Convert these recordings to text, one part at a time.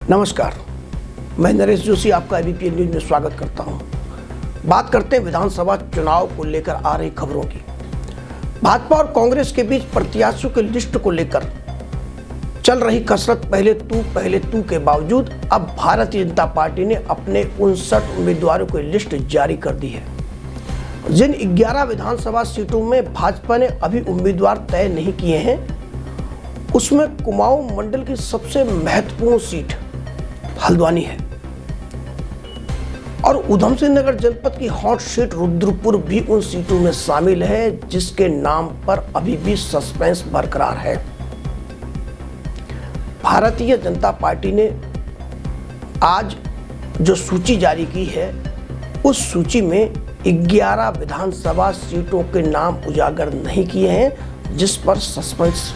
नमस्कार, मैं नरेश जोशी आपका एबीपी न्यूज में स्वागत करता हूं। बात करते हैं विधानसभा चुनाव को लेकर आ रही खबरों की। भाजपा और कांग्रेस के बीच प्रत्याशियों की लिस्ट को लेकर चल रही कसरत पहले तू के बावजूद अब भारतीय जनता पार्टी ने अपने 59 उम्मीदवारों की लिस्ट जारी कर दी है। जिन 11 विधानसभा सीटों में भाजपा ने अभी उम्मीदवार तय नहीं किए हैं, उसमें कुमाऊं मंडल की सबसे महत्वपूर्ण सीट हल्द्वानी है और उधम सिंह नगर जनपद की हॉट सीट रुद्रपुर भी उन सीटों में शामिल है, जिसके नाम पर अभी भी सस्पेंस बरकरार है। भारतीय जनता पार्टी ने आज जो सूची जारी की है, उस सूची में 11 विधानसभा सीटों के नाम उजागर नहीं किए हैं, जिस पर सस्पेंस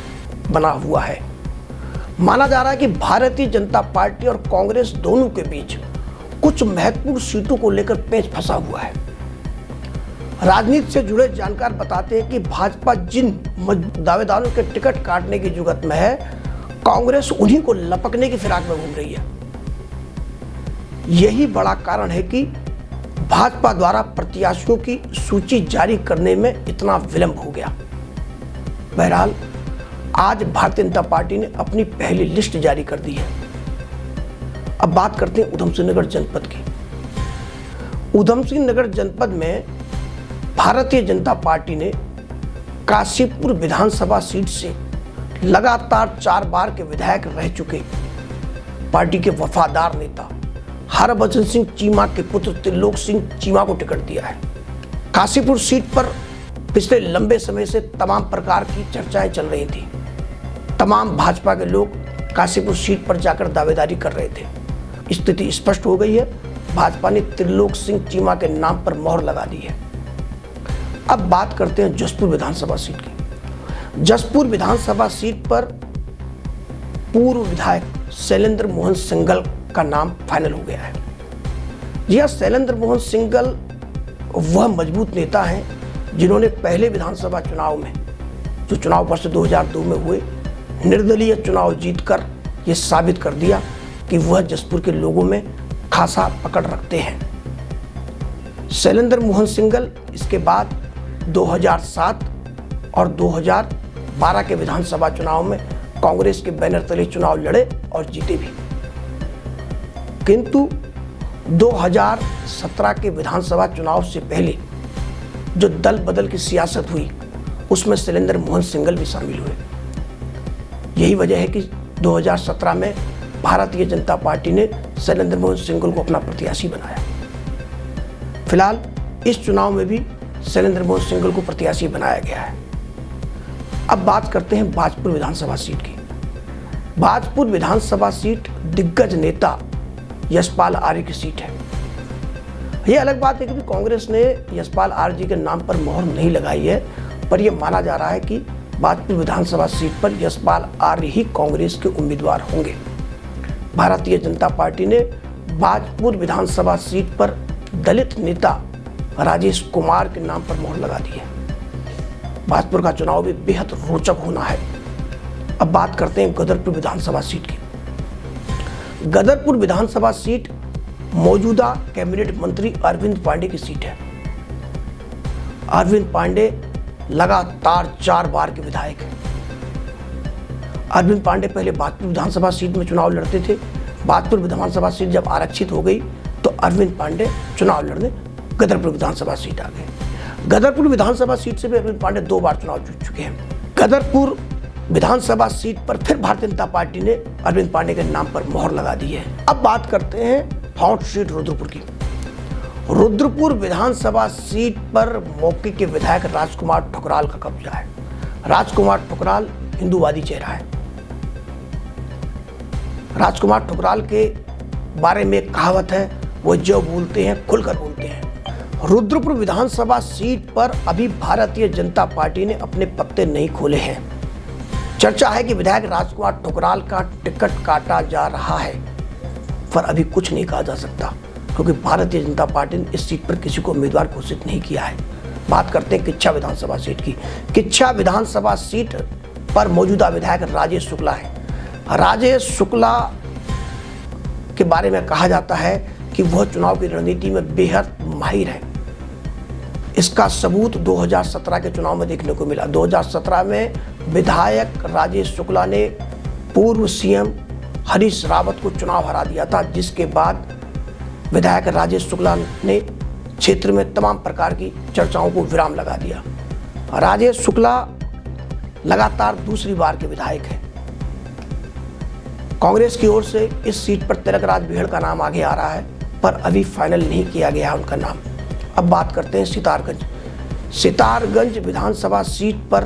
बना हुआ है। माना जा रहा है कि भारतीय जनता पार्टी और कांग्रेस दोनों के बीच कुछ महत्वपूर्ण सीटों को लेकर पेच फंसा हुआ है। राजनीति से जुड़े जानकार बताते हैं कि भाजपा जिन दावेदारों के टिकट काटने की जुगत में है, कांग्रेस उन्हीं को लपकने की फिराक में घूम रही है। यही बड़ा कारण है कि भाजपा द्वारा प्रत्याशियों की सूची जारी करने में इतना विलंब हो गया। बहरहाल आज भारतीय जनता पार्टी ने अपनी पहली लिस्ट जारी कर दी है। अब बात करते हैं उधम सिंह नगर जनपद की। उधम सिंह नगर जनपद में भारतीय जनता पार्टी ने काशीपुर विधानसभा सीट से लगातार 4 बार के विधायक रह चुके पार्टी के वफादार नेता हरभजन सिंह चीमा के पुत्र त्रिलोक सिंह चीमा को टिकट दिया है। काशीपुर सीट पर पिछले लंबे समय से तमाम प्रकार की चर्चाएं चल रही थी। तमाम भाजपा के लोग काशीपुर सीट पर जाकर दावेदारी कर रहे थे। स्थिति स्पष्ट हो गई है। भाजपा ने त्रिलोक सिंह चीमा के नाम पर मोहर लगा दी है। अब बात करते हैं जसपुर विधानसभा सीट की। जसपुर विधानसभा सीट पर पूर्व विधायक शैलेंद्र मोहन सिंघल का नाम फाइनल हो गया है। यह शैलेंद्र मोहन सिंघल वह मजबूत नेता हैं जिन्होंने पहले विधानसभा चुनाव में, जो चुनाव वर्ष 2002 में हुए, निर्दलीय चुनाव जीतकर यह साबित कर दिया कि वह जसपुर के लोगों में खासा पकड़ रखते हैं। शैलेंद्र मोहन सिंघल इसके बाद 2007 और 2012 के विधानसभा चुनाव में कांग्रेस के बैनर तले चुनाव लड़े और जीते भी, किंतु 2017 के विधानसभा चुनाव से पहले जो दल बदल की सियासत हुई, उसमें शैलेंद्र मोहन सिंघल भी शामिल हुए। यही वजह है कि 2017 में भारतीय जनता पार्टी ने शैलेंद्र मोहन सिंघल को अपना प्रत्याशी बनाया। फिलहाल इस चुनाव में भी शैलेंद्र मोहन सिंघल को प्रत्याशी बनाया गया है। अब बात करते हैं भाजपुर विधानसभा सीट की। भाजपुर विधानसभा सीट दिग्गज नेता यशपाल आर्य की सीट है। यह अलग बात है कि कांग्रेस ने यशपाल आर्य जी के नाम पर मोहर नहीं लगाई है, पर यह माना जा रहा है कि भाजपुर विधानसभा सीट पर यशपाल आर्य ही कांग्रेस के उम्मीदवार होंगे। भारतीय जनता पार्टी ने भाजपुर विधानसभा सीट पर दलित नेता राजेश कुमार के नाम पर मोहर लगा दी है। भाजपुर का चुनाव भी बेहद रोचक होना है। अब बात करते हैं गदरपुर विधानसभा सीट की। गदरपुर विधानसभा सीट मौजूदा कैबिनेट मंत्री अरविंद पांडे की सीट है। अरविंद पांडे लगातार 4 बार के विधायक हैं। अरविंद पांडे पहले भाजपुर विधानसभा सीट में चुनाव लड़ते थे। भाजपुर विधानसभा सीट जब आरक्षित हो गई तो अरविंद पांडे चुनाव लड़ने गदरपुर विधानसभा सीट आ गए। गदरपुर विधानसभा सीट से भी अरविंद पांडे 2 बार चुनाव जीत चुके हैं। गदरपुर विधानसभा सीट पर फिर भारतीय जनता पार्टी ने अरविंद पांडे के नाम पर मोहर लगा दी है। अब बात करते हैं हॉट सीट रुद्रपुर की। रुद्रपुर विधानसभा सीट पर मौके के विधायक राजकुमार ठुकराल का कब्जा है। राजकुमार ठुकराल हिंदूवादी चेहरा है। राजकुमार ठुकराल के बारे में कहावत है, वो जो बोलते हैं खुलकर बोलते हैं। रुद्रपुर विधानसभा सीट पर अभी भारतीय जनता पार्टी ने अपने पत्ते नहीं खोले हैं। चर्चा है कि विधायक राजकुमार ठुकराल का टिकट काटा जा रहा है, पर अभी कुछ नहीं कहा जा सकता, क्योंकि भारतीय जनता पार्टी ने इस सीट पर किसी को उम्मीदवार घोषित नहीं किया है। बात करते हैं किच्छा विधानसभा सीट की। किच्छा विधानसभा सीट पर मौजूदा विधायक राजेश शुक्ला है। राजेश शुक्ला के बारे में कहा जाता है कि वह चुनाव की रणनीति में बेहद माहिर है। इसका सबूत 2017 के चुनाव में देखने को मिला। 2017 में विधायक राजेश शुक्ला ने पूर्व सीएम हरीश रावत को चुनाव हरा दिया था, जिसके बाद विधायक राजेश शुक्ला ने क्षेत्र में तमाम प्रकार की चर्चाओं को विराम लगा दिया। राजेश शुक्ला लगातार दूसरी बार के विधायक हैं। कांग्रेस की ओर से इस सीट पर तिलकराज बिहड़ का नाम आगे आ रहा है, पर अभी फाइनल नहीं किया गया है उनका नाम। अब बात करते हैं सितारगंज। सितारगंज विधानसभा सीट पर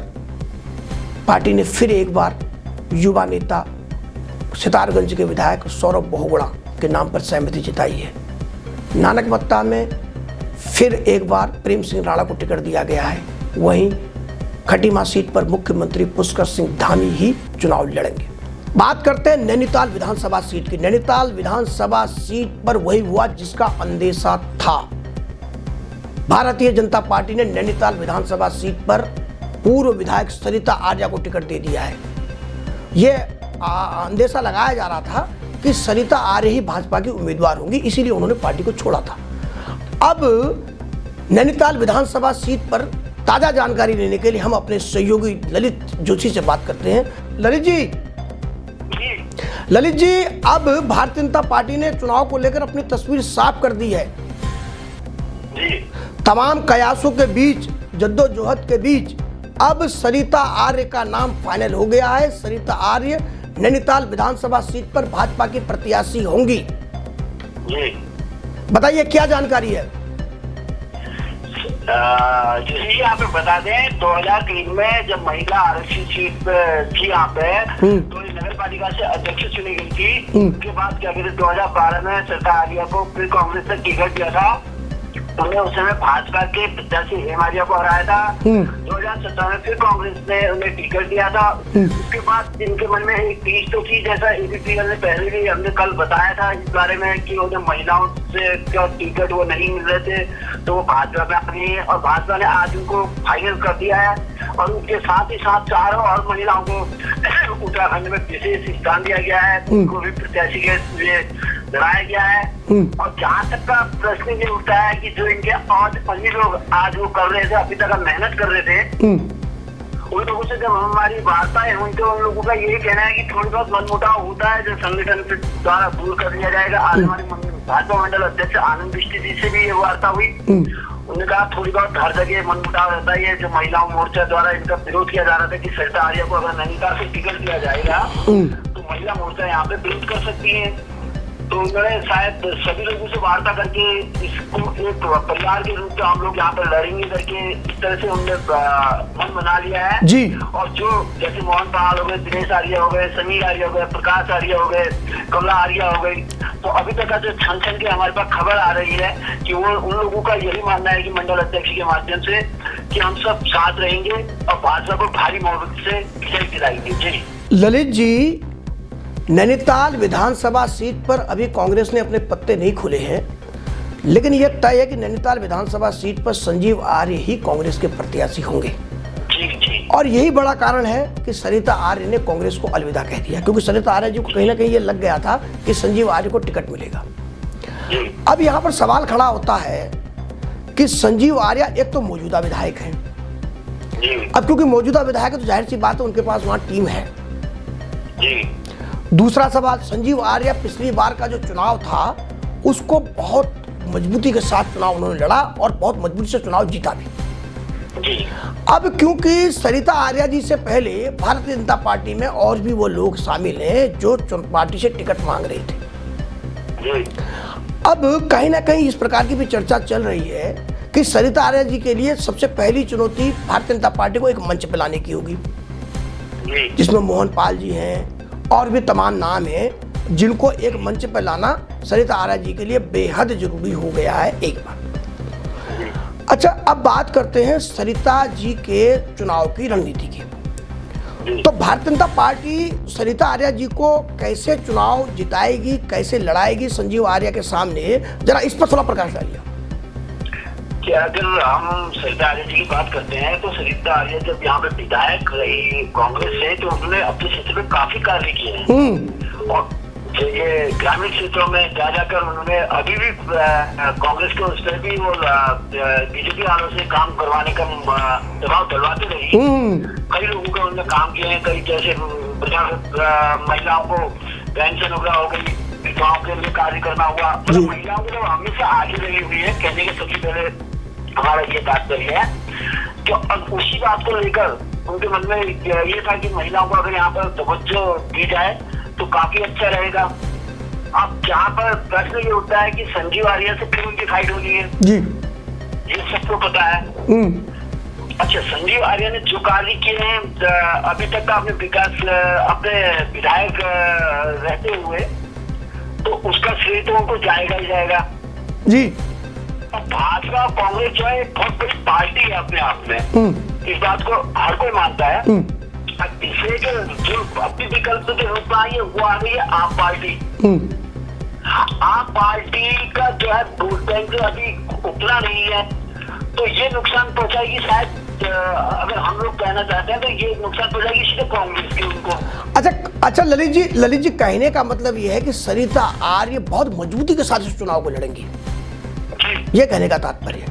पार्टी ने फिर एक बार युवा नेता सितारगंज के विधायक सौरभ बहुगुणा के नाम पर सहमति जताई है। नानकमत्ता में फिर एक बार प्रेम सिंह राणा को टिकट दिया गया है। वहीं खटीमा सीट पर मुख्यमंत्री पुष्कर सिंह धामी ही चुनाव लड़ेंगे। बात करते हैं नैनीताल विधानसभा सीट की। नैनीताल विधानसभा सीट पर वही हुआ जिसका अंदेशा था। भारतीय जनता पार्टी ने नैनीताल विधानसभा सीट पर पूर्व विधायक सरिता आर्या को टिकट दे दिया है। यह अंदेशा लगाया जा रहा था कि सरिता आर्य ही भाजपा की उम्मीदवार होंगी, इसीलिए उन्होंने पार्टी को छोड़ा था। अब नैनीताल विधानसभा सीट पर ताजा जानकारी लेने के लिए हम अपने सहयोगी ललित जोशी से बात करते हैं। ललित जी, अब भारतीय जनता पार्टी ने चुनाव को लेकर अपनी तस्वीर साफ कर दी है। तमाम कयासों के बीच, जद्दोजहद के बीच अब सरिता आर्य का नाम फाइनल हो गया है। सरिता आर्य नैनीताल विधानसभा सीट पर भाजपा की प्रत्याशी होंगी। बताइए क्या जानकारी है। जैसे आप बता दें, 2003 में जब महिला आरक्षित सीट थी यहाँ पे, तो नगर पालिका से अध्यक्ष चुनी गई थी। उसके बाद क्या कहते 2012 में सरिता आर्या को फिर कांग्रेस ने टिकट दिया था। उन्हें उस समय भाजपा के प्रत्याशी हेम आर्या को हराया था। 2017 में फिर कांग्रेस ने उन्हें टिकट दिया था। उसके बाद इनके मन में एक टीस तो थी, जैसा एबीपीएल ने पहले भी हमने कल बताया था इस बारे में कि उन्हें महिलाओं से क्या टिकट वो नहीं मिल रहे थे, तो वो भाजपा में आ गई है और भाजपा ने आज उनको फाइनल कर दिया है। और उनके साथ ही साथ चारों और महिलाओं को उत्तराखंड में विशेष स्थान दिया गया है, उनको भी प्रत्याशी के लिए लड़ाया गया है। और जहाँ तक का प्रश्न ये उठता है कि जो इनके आज अन्य लोग आज वो कर रहे थे, अभी तक मेहनत कर रहे थे, उन लोगों से जब हमारी वार्ताएं हुई तो उन लोगों का यही कहना है कि थोड़ी बहुत मनमुटाव होता है, जो संगठन के द्वारा दूर कर दिया जाएगा। आज हमारे भाजपा मंडल अध्यक्ष आनंद बिष्ट जी से भी ये वार्ता हुई। उन्होंने कहा थोड़ी बहुत हर जगह मनमुटाव रहता है। जो महिलाओं मोर्चा द्वारा इनका विरोध किया जा रहा था कि सरिता आर्या को अगर नैनीताल से टिकट दिया जाएगा तो महिला मोर्चा यहाँ पे विरोध कर सकती है। तो उन्होंने शायद सभी लोगों से वार्ता करके इसको एक परिवार के रूप में हम लोग यहाँ पर लड़ेंगे करके इस तरह से उन्होंने मन बना लिया है जी। और जो जैसे मोहन पहाड़ हो गए, दिनेश आर्या हो गए, समीर आर्या हो गए, प्रकाश आर्या हो गए, कमला आर्या हो गई, तो अभी तक का जो छन के हमारे पास खबर आ रही है कि वो उन लोगों का यही मानना है कि मंडल अध्यक्ष के माध्यम से कि हम सब साथ रहेंगे और भाजपा को भारी बहुमत से विजय दिलाएंगे। जी ललित जी, नैनीताल विधानसभा सीट पर अभी कांग्रेस ने अपने पत्ते नहीं खोले हैं, लेकिन यह तय है कि नैनीताल विधानसभा सीट पर संजीव आर्य ही कांग्रेस के प्रत्याशी होंगे। और यही बड़ा कारण है कि सरिता आर्य ने कांग्रेस को अलविदा कह दिया, क्योंकि सरिता आर्य जी को कहीं ना कहीं ये लग गया था कि संजीव आर्य को टिकट मिलेगा। अब यहाँ पर सवाल खड़ा होता है कि संजीव आर्य एक तो मौजूदा विधायक हैं, अब क्योंकि मौजूदा विधायक है तो जाहिर सी बात है उनके पास वहां टीम है। दूसरा सवाल, संजीव आर्य पिछली बार का जो चुनाव था उसको बहुत मजबूती के साथ चुनाव उन्होंने लड़ा और बहुत मजबूती से चुनाव जीता भी। अब क्योंकि सरिता आर्या जी से पहले भारतीय जनता पार्टी में और भी वो लोग शामिल हैं जो पार्टी से टिकट मांग रहे थे। अब कहीं ना कहीं इस प्रकार की भी चर्चा चल रही है कि सरिता आर्या जी के लिए सबसे पहली चुनौती भारतीय जनता पार्टी को एक मंच पे लाने की होगी, जिसमें मोहन पाल जी हैं और भी तमाम नाम हैं जिनको एक मंच पर लाना सरिता आर्या जी के लिए बेहद जरूरी हो गया है एक बार। अच्छा, अब बात करते हैं सरिता जी के चुनाव की रणनीति की। तो भारतीय जनता पार्टी सरिता आर्या जी को कैसे चुनाव जिताएगी, कैसे लड़ाएगी संजीव आर्या के सामने, जरा इस पर थोड़ा प्रकाश डालिए। अगर हम सरिता आर्या जी की बात करते हैं तो सरिता आर्या जब यहाँ पे विधायक रही कांग्रेस से तो उन्होंने अपने क्षेत्र में काफी कार्य किए हैं। और ये ग्रामीण क्षेत्रों में जा जाकर उन्होंने अभी भी कांग्रेस के उस पर भी वो बीजेपी वालों से काम करवाने का दबाव डलवाते रही। कई लोगों का उन्होंने काम किए हैं, कई जैसे महिलाओं को पेंशन वगैरह हो गई, विधवाओं के लिए कार्य करना हुआ। मतलब महिलाओं को तो हमेशा आगे लगी हुई है। कहने के सबसे पहले हमारा ये तात्पर्य है कि अब उसी बात को लेकर उनके मन में ये था कि महिलाओं को अगर यहाँ पर तवज्जो दी जाए तो काफी अच्छा रहेगा। अब जहाँ पर प्रश्न ये उठता है कि संजीव आर्या से फिर उनकी फाइट होनी है जी, ये सबको पता है। अच्छा, संजीव आर्या ने जो कार्य किए हैं अभी तक का अपने विकास अपने विधायक रहते हुए, तो उसका श्रेय तो उनको जाएगा ही जाएगा जी। भाजपा और कांग्रेस जो है बहुत बड़ी पार्टी है अपने आप में, इस बात को हर कोई मानता है। इसे जो अपनी विकल्प के रूप में आई है वो आ गई है आप पार्टी। आप पार्टी का जो है वोट बैंक अभी उतना नहीं है, तो ये नुकसान पहुंचाएगी शायद। अगर हम लोग कहना चाहते हैं तो ये नुकसान पहुंचाएगी सीधे कांग्रेस के उनको। अच्छा ललित जी कहने का मतलब ये है कि सरिता आर्य बहुत मजबूती के साथ इस चुनाव को लड़ेंगी, ये कहने का तात्पर्य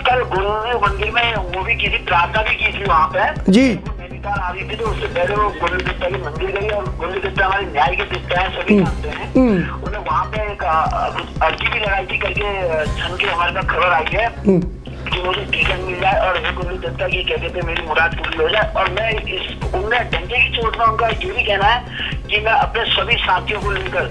कल गुरु मंदिर में वो भी की थी, प्रार्थना भी की थी वहाँ पे जी। नैनीताल आ रही थी तो उससे पहले वो गुरु देवता के मंदिर गई, और गुरु देवता हमारे न्याय के देवता है, सभी जानते हैं। उन्हें वहाँ पे एक अर्जी भी लगाई थी करके छन के हमारे पास खबर आई है कि मुझे टीका मिल जाए और गुरु देवता की कहते थे मेरी मुराद पूरी हो जाए। और मैं उनमें डंडे की चोट में उनका ये भी कहना है कि मैं अपने सभी साथियों को लेकर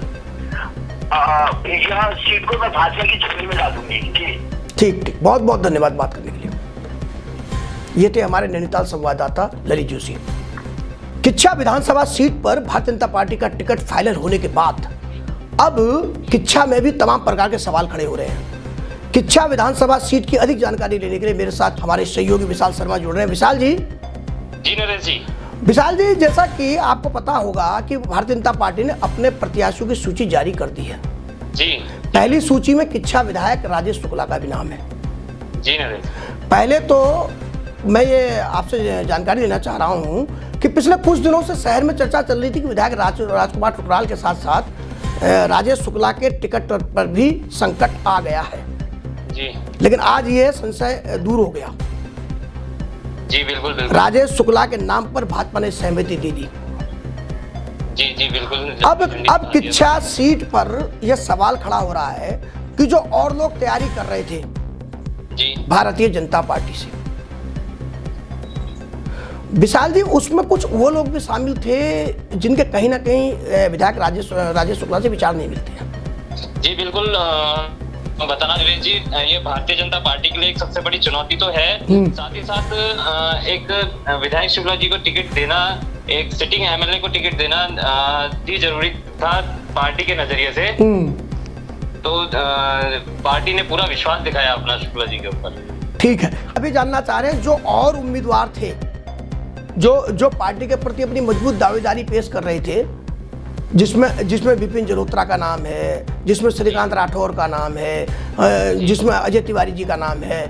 यह सीट को मैं भाजपा की झोली में डालूंगी जी। ठीक, बहुत बहुत धन्यवाद बात करने के लिए। ये थे हमारे नैनीताल संवाददाता ललित जोशी। किच्छा विधानसभा सीट पर भारतीय जनता पार्टी का टिकट फाइनल होने के बाद अब किच्छा में भी तमाम प्रकार के सवाल खड़े हो रहे हैं। किच्छा विधानसभा सीट की अधिक जानकारी लेने के लिए मेरे साथ हमारे सहयोगी विशाल शर्मा जुड़ रहे हैं। विशाल जी। जी नरेश जी। विशाल जी, जैसा कि आपको पता होगा कि भारतीय जनता पार्टी ने अपने प्रत्याशियों की सूची जारी कर दी है जी। पहली सूची में किच्छा विधायक राजेश शुक्ला का भी नाम है जी नरेश। पहले तो मैं ये आपसे जानकारी देना चाह रहा हूँ कि पिछले कुछ दिनों से शहर में चर्चा चल रही थी कि विधायक राजकुमार ठुकराल के साथ साथ राजेश शुक्ला के टिकट पर भी संकट आ गया है जी। लेकिन आज ये संशय दूर हो गया जी। बिल्कुल बिल्कुल। राजेश शुक्ला के नाम पर भाजपा ने सहमति दे दी जी जी बिल्कुल। अब किच्छा सीट पर यह सवाल खड़ा हो रहा है कि जो और लोग तैयारी कर रहे थे जी भारतीय जनता पार्टी से, विशाल जी, उसमें कुछ वो लोग भी शामिल थे जिनके कहीं ना कहीं विधायक राजेश शुक्ला से विचार नहीं मिलते हैं। जी बिल्कुल। बताना नरेश जी, ये भारतीय जनता पार्टी के लिए एक सबसे बड़ी चुनौती तो है, साथ ही साथ एक विधायक शुक्ला जी को टिकट देना, एक सिटिंग एमएलए को टिकट देना भी जरूरी था पार्टी के नजरिए से। तो पार्टी ने पूरा विश्वास दिखाया अपना शुक्ला जी के ऊपर। ठीक है, अभी जानना चाह रहे हैं जो और उम्मीदवार थे जो पार्टी के प्रति अपनी मजबूत दावेदारी पेश कर रहे थे, जिसमें विपिन जलोत्रा का नाम है, जिसमें श्रीकांत राठौर का नाम है, जिसमें अजय तिवारी जी का नाम है,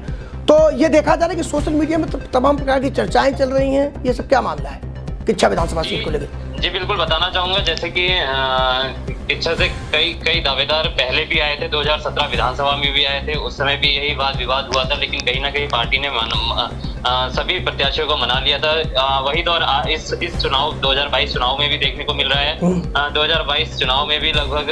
तो ये देखा जा रहा है कि सोशल मीडिया में तमाम प्रकार की चर्चाएं चल रही हैं। ये सब क्या मामला है किच्छा विधानसभा सीट को लेकर? जी बिल्कुल बताना चाहूंगा, जैसे कि किच्छा से कई दावेदार पहले भी आए थे, 2017 विधानसभा में भी आए थे, उस समय भी यही वाद विवाद हुआ था, लेकिन कहीं ना कहीं पार्टी ने सभी प्रत्याशियों को मना लिया था। वही दौर इस चुनाव 2022 चुनाव में भी देखने को मिल रहा है। 2022 चुनाव में भी लगभग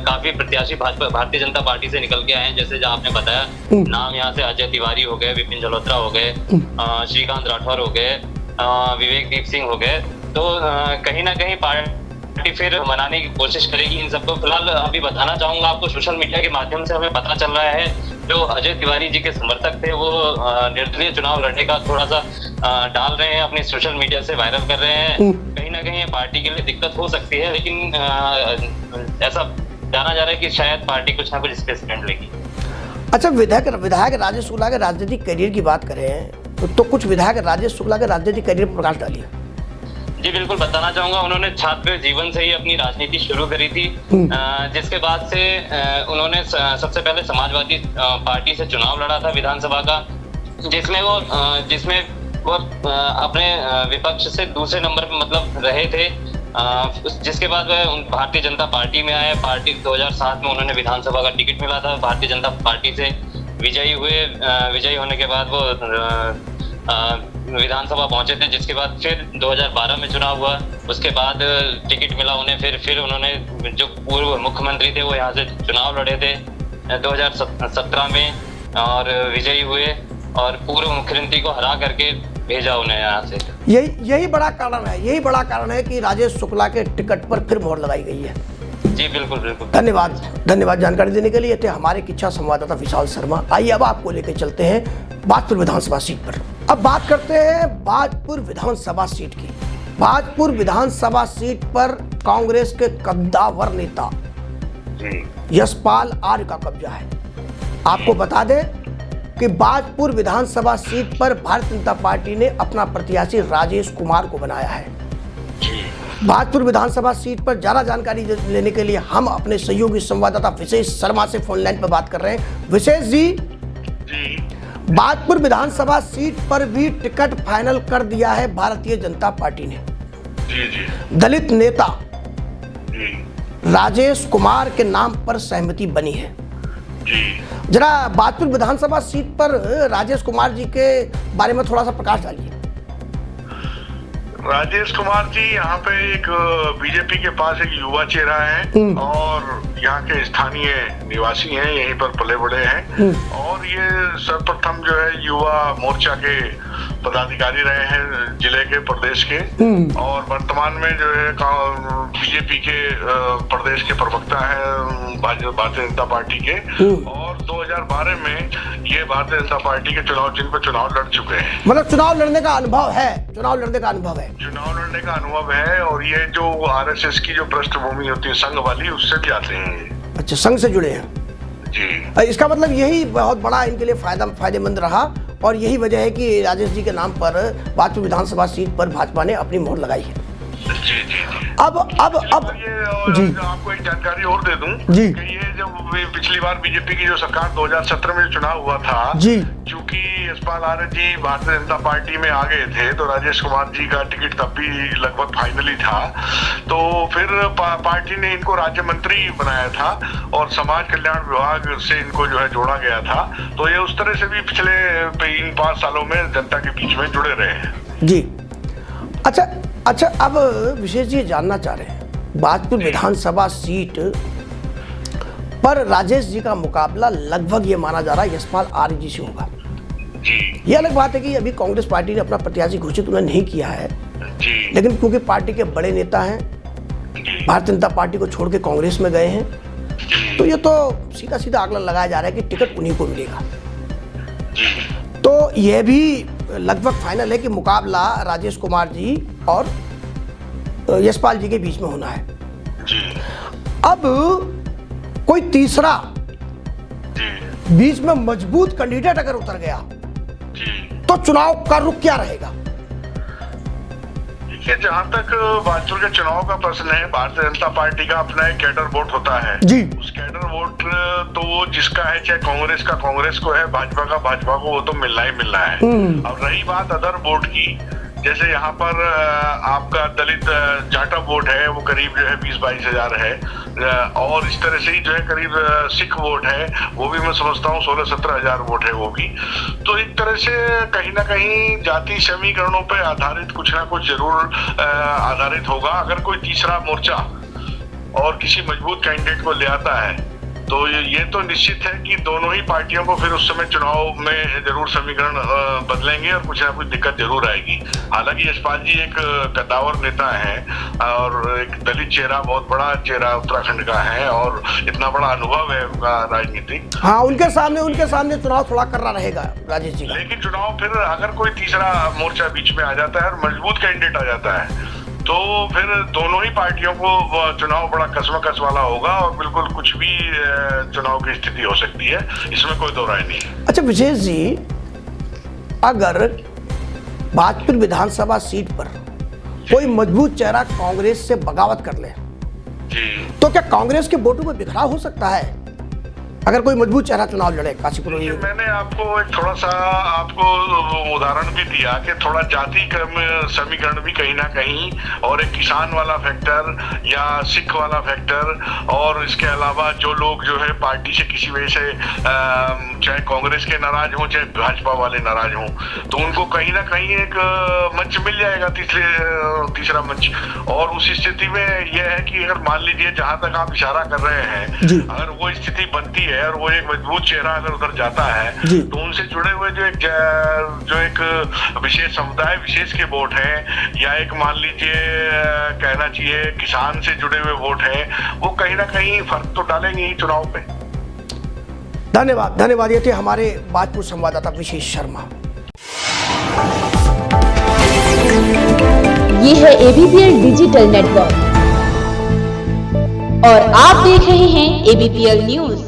काफी प्रत्याशी भारतीय जनता पार्टी से निकल के आए हैं, जैसे आपने बताया नाम यहाँ से अजय तिवारी हो गए, विपिन जलोत्रा हो गए, श्रीकांत राठौर हो गए, विवेक दीप सिंह हो गए। तो कहीं ना कहीं पार्टी फिर मनाने की कोशिश करेगी इन सबको। फिलहाल अभी बताना चाहूंगा आपको, सोशल मीडिया के माध्यम से हमें पता चल रहा है जो अजय तिवारी जी के समर्थक थे वो निर्दलीय चुनाव लड़ने का थोड़ा सा डाल रहे हैं, अपनी सोशल मीडिया से वायरल कर रहे हैं। कहीं ना कहीं पार्टी के लिए दिक्कत हो सकती है, लेकिन ऐसा जाना जा रहा है कि शायद पार्टी कुछ ना कुछ इस पे स्टैंड लेगी। अच्छा, विधायक राजेश शुक्ला के राजनीतिक करियर की बात करें तो कुछ विधायक राजेश शुक्ला के राजनीतिक करियर पर प्रकाश डालिए। जी बिल्कुल बताना चाहूंगा, उन्होंने छात्र जीवन से ही अपनी राजनीति शुरू करी थी, जिसके बाद से उन्होंने सबसे पहले समाजवादी पार्टी से चुनाव लड़ा था विधानसभा का, जिसमें वो अपने विपक्ष से दूसरे नंबर पे मतलब रहे थे। जिसके बाद वह भारतीय जनता पार्टी में आए। पार्टी 2007 में उन्होंने विधानसभा का टिकट मिला था, भारतीय जनता पार्टी से विजयी हुए। विजयी होने के बाद वो विधानसभा पहुंचे थे, जिसके बाद फिर 2012 में चुनाव हुआ। उसके बाद टिकट मिला उन्हें, फिर उन्होंने, जो पूर्व मुख्यमंत्री थे वो यहाँ से चुनाव लड़े थे 2017 में और विजयी हुए और पूर्व मुख्यमंत्री को हरा करके भेजा उन्हें यहाँ से। यही बड़ा कारण है कि राजेश शुक्ला के टिकट पर फिर मोहर लगाई गई है। जी बिल्कुल बिल्कुल। धन्यवाद जानकारी देने के लिए। थे हमारे किच्छा संवाददाता विशाल शर्मा। आइए अब आपको लेकर चलते हैं बाजपुर विधानसभा सीट पर। अब बात करते हैं बाजपुर विधानसभा सीट की। बाजपुर विधानसभा सीट पर कांग्रेस के कद्दावर नेता यशपाल आर्य का कब्जा है। आपको बता दें कि बाजपुर विधानसभा सीट पर भारतीय जनता पार्टी ने अपना प्रत्याशी राजेश कुमार को बनाया है। बाजपुर विधानसभा सीट पर ज्यादा जानकारी लेने के लिए हम अपने सहयोगी संवाददाता विशेष शर्मा से फोन लाइन पर बात कर रहे हैं। विशेष जी, बाजपुर विधानसभा सीट पर भी टिकट फाइनल कर दिया है भारतीय जनता पार्टी ने। दलित नेता राजेश कुमार के नाम पर सहमति बनी है। जरा बाजपुर विधानसभा सीट पर राजेश कुमार जी के बारे में थोड़ा सा प्रकाश डालिए। राजेश कुमार जी यहाँ पे एक बीजेपी के पास एक युवा चेहरा है और यहाँ के स्थानीय निवासी हैं, यहीं पर पले बड़े हैं और ये सर्वप्रथम जो है युवा मोर्चा के पदाधिकारी रहे हैं जिले के, प्रदेश के और वर्तमान में जो है बीजेपी के प्रदेश के प्रवक्ता है भारतीय जनता पार्टी के और 2012 में ये भारतीय जनता पार्टी के चुनाव चिन्ह पर चुनाव लड़ चुके हैं। मतलब चुनाव लड़ने का अनुभव है। चुनाव लड़ने का अनुभव है और ये जो आरएसएस की जो पृष्ठभूमि होती है संघ वाली, उससे भी आते हैं। अच्छा, संघ से जुड़े हैं जी। इसका मतलब यही बहुत बड़ा इनके लिए फायदेमंद रहा और यही वजह है कि राजेश जी के नाम पर बाजपुर विधानसभा सीट पर भाजपा ने अपनी मोहर लगाई है। जी। अब जी, आपको एक जानकारी और दे दूं जी कि ये जब पिछली बार बीजेपी की जो सरकार 2017 में चुनाव हुआ था जी, चूंकि यशपाल आर्य जी भारतीय जनता पार्टी में आ गए थे तो राजेश कुमार जी का टिकट तब भी लगभग फाइनली था। तो फिर पार्टी ने इनको राज्य मंत्री बनाया था और समाज कल्याण विभाग से इनको जो है जोड़ा गया था। तो ये उस तरह से भी पिछले 3-5 सालों में जनता के बीच में जुड़े रहे हैं जी। अच्छा, अब विशेष जी जानना चाह रहे हैं बाजपुर विधानसभा सीट पर राजेश जी का मुकाबला लगभग ये माना जा रहा है यशपाल आर्य जी से होगा जी। ये अलग बात है कि अभी कांग्रेस पार्टी ने अपना प्रत्याशी घोषित उन्होंने नहीं किया है जी, लेकिन क्योंकि पार्टी के बड़े नेता हैं, भारतीय जनता पार्टी को छोड़ के कांग्रेस में गए हैं, तो ये तो सीधा सीधा आकलन लगाया जा रहा है कि टिकट उन्हीं को मिलेगा। तो यह भी लगभग फाइनल है कि मुकाबला राजेश कुमार जी और यशपाल जी के बीच में होना है जी। अब कोई तीसरा बीच में मजबूत कैंडिडेट अगर उतर गया तो चुनाव का रुख क्या रहेगा? जहाँ तक बाजपुर के चुनाव का प्रश्न है, भारतीय जनता पार्टी का अपना एक कैडर वोट होता है जी। उस कैडर वोट तो वो जिसका है, चाहे कांग्रेस का कांग्रेस को है, भाजपा का भाजपा को, वो तो मिलना ही मिलना है। अब रही बात अदर वोट की, जैसे यहाँ पर आपका दलित जाटा वोट है वो करीब जो है 20-22 हजार है और इस तरह से ही जो है करीब सिख वोट है वो भी मैं समझता हूँ 16-17 हजार वोट है वो भी। तो एक तरह से कहीं ना कहीं जाति समीकरणों पर आधारित कुछ ना कुछ जरूर आधारित होगा। अगर कोई तीसरा मोर्चा और किसी मजबूत कैंडिडेट को ले आता है तो ये तो निश्चित है कि दोनों ही पार्टियों को फिर उस समय चुनाव में जरूर समीकरण बदलेंगे और कुछ ना कुछ दिक्कत जरूर आएगी। हालांकि यशपाल जी एक कद्दावर नेता है और एक दलित चेहरा, बहुत बड़ा चेहरा उत्तराखंड का है और इतना बड़ा अनुभव है उनका राजनीतिक। हाँ, उनके सामने चुनाव थोड़ा करना रहेगा राजेश जी का। लेकिन चुनाव फिर अगर कोई तीसरा मोर्चा बीच में आ जाता है और मजबूत कैंडिडेट आ जाता है तो फिर दोनों ही पार्टियों को चुनाव बड़ा कसमकस वाला होगा और बिल्कुल कुछ भी चुनाव की स्थिति हो सकती है, इसमें कोई दो राय नहीं है। अच्छा विशेष जी, अगर बाजपुर विधानसभा सीट पर कोई मजबूत चेहरा कांग्रेस से बगावत कर ले जी, तो क्या कांग्रेस के वोटों में बिखराव हो सकता है? अगर कोई मजबूत चेहरा चुनाव लड़े काशीपुर देखिए, मैंने आपको एक थोड़ा सा आपको उदाहरण भी दिया कि थोड़ा जाति समीकरण भी कहीं ना कहीं, और एक किसान वाला फैक्टर या सिख वाला फैक्टर, और इसके अलावा जो लोग जो है पार्टी से किसी वजह से चाहे कांग्रेस के नाराज हों चाहे भाजपा वाले नाराज हों, तो उनको कहीं ना कहीं एक मंच मिल जाएगा, तीसरा मंच। और उस स्थिति में यह है कि अगर मान लीजिए जहां तक आप इशारा कर रहे हैं, अगर वो स्थिति बनती है और वो एक मजबूत चेहरा अगर उधर जाता है तो उनसे जुड़े हुए जो एक विशेष समुदाय विशेष के वोट हैं, या एक मान लीजिए कहना चाहिए किसान से जुड़े हुए वोट हैं, वो कहीं ना कहीं फर्क तो डालेंगे ही चुनाव पे। धन्यवाद। ये थे हमारे बाजपुर संवाददाता विशेष शर्मा। ये है ABPL डिजिटल नेटवर्क और आप देख रहे हैं ABPL न्यूज।